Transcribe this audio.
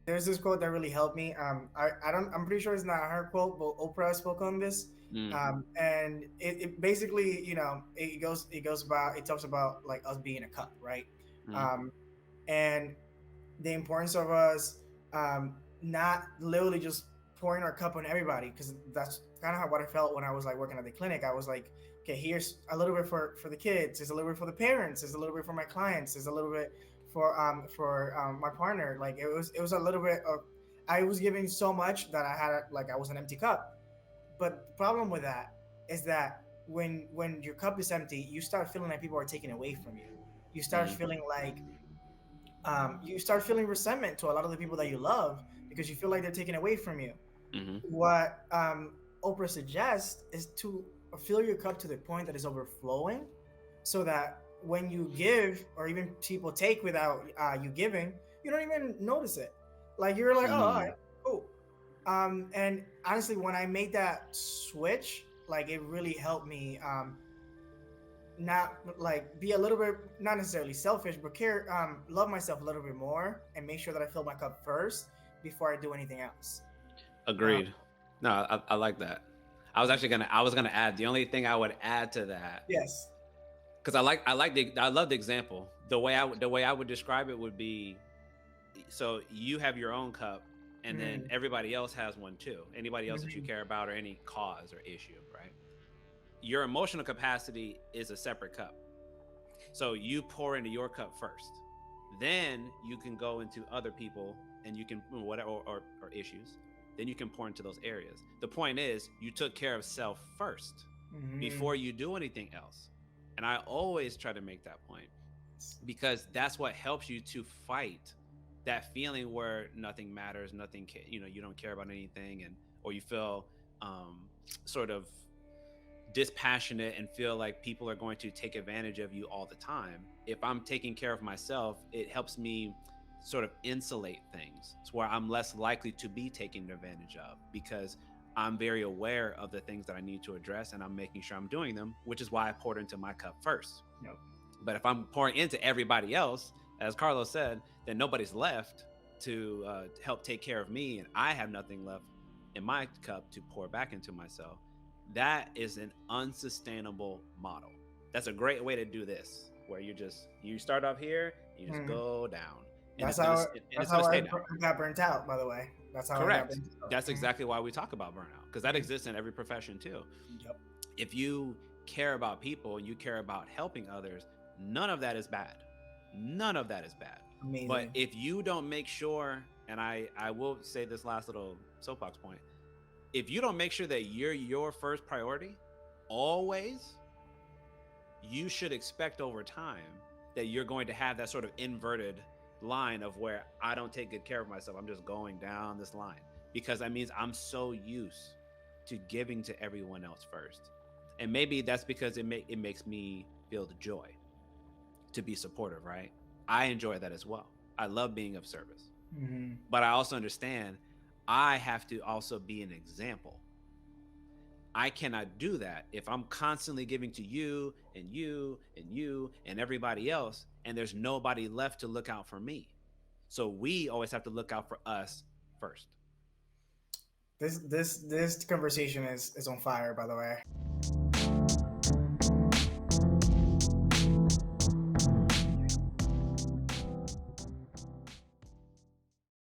there's this quote that really helped me. I don't, I'm pretty sure it's not her quote, but Oprah spoke on this. Mm, And it basically, it goes about, it talks about like us being a cup, right? mm, Um, and the importance of us not literally just pouring our cup on everybody, because that's kind of how what I felt when I was like working at the clinic. I was like, okay, here's a little bit for the kids, it's a little bit for the parents, it's a little bit for my clients, it's a little bit for my partner. Like it was a little bit of, I was giving so much that I had like I was an empty cup. But the problem with that is that when your cup is empty, you start feeling like people are taking away from you. You start mm, feeling like you start feeling resentment to a lot of the people that you love because you feel like they're taking away from you. mm, What Oprah suggests is to fill your cup to the point that is overflowing, so that when you give, or even people take without you giving, you don't even notice it. Like you're like, oh, all right, mm. cool. And honestly, when I made that switch, like it really helped me not like be a little bit, not necessarily selfish, but love myself a little bit more and make sure that I fill my cup first before I do anything else. Um, Agreed. No, I like that. I was gonna add, the only thing I would add to that, yes. because I love the example. The way I would describe it would be, so you have your own cup, and then Mm, everybody else has one too. Anybody else that you mhm, care about, or any cause or issue, right? Your emotional capacity is a separate cup. So you pour into your cup first. Then you can go into other people, and you can whatever, or issues. Then you can pour into those areas. The point is, you took care of self first mhm. before you do anything else. And I always try to make that point, because that's what helps you to fight that feeling where nothing matters, you don't care about anything, and or you feel sort of dispassionate and feel like people are going to take advantage of you all the time. If I'm taking care of myself, it helps me sort of insulate things. It's where I'm less likely to be taken advantage of, because I'm very aware of the things that I need to address, and I'm making sure I'm doing them, which is why I poured into my cup first. Yep. But if I'm pouring into everybody else, as Carlos said, then nobody's left to help take care of me, and I have nothing left in my cup to pour back into myself. That is an unsustainable model. That's a great way to do this, where you start off here, and you just Mhm. go down, and That's how it's that's gonna how stay down. I got burnt out. By the way, that's how I got Correct. burnt out. That's Mhm, exactly why we talk about burnout, because that mhm. exists in every profession too. Yep. If you care about people and you care about helping others, none of that is bad. None of that is bad. But Amazing. if you don't make sure, and I will say this last little soapbox point, if you don't make sure that you're your first priority always, you should expect over time that you're going to have that sort of inverted line of where I don't take good care of myself. I'm just going down this line, because that means I'm so used to giving to everyone else first. And maybe that's because it makes me feel the joy to be supportive, right? I enjoy that as well. I love being of service. Hmm. But I also understand I have to also be an example. I cannot do that if I'm constantly giving to you and you and you and everybody else, and there's nobody left to look out for me. So we always have to look out for us first. This conversation is on fire. By the way.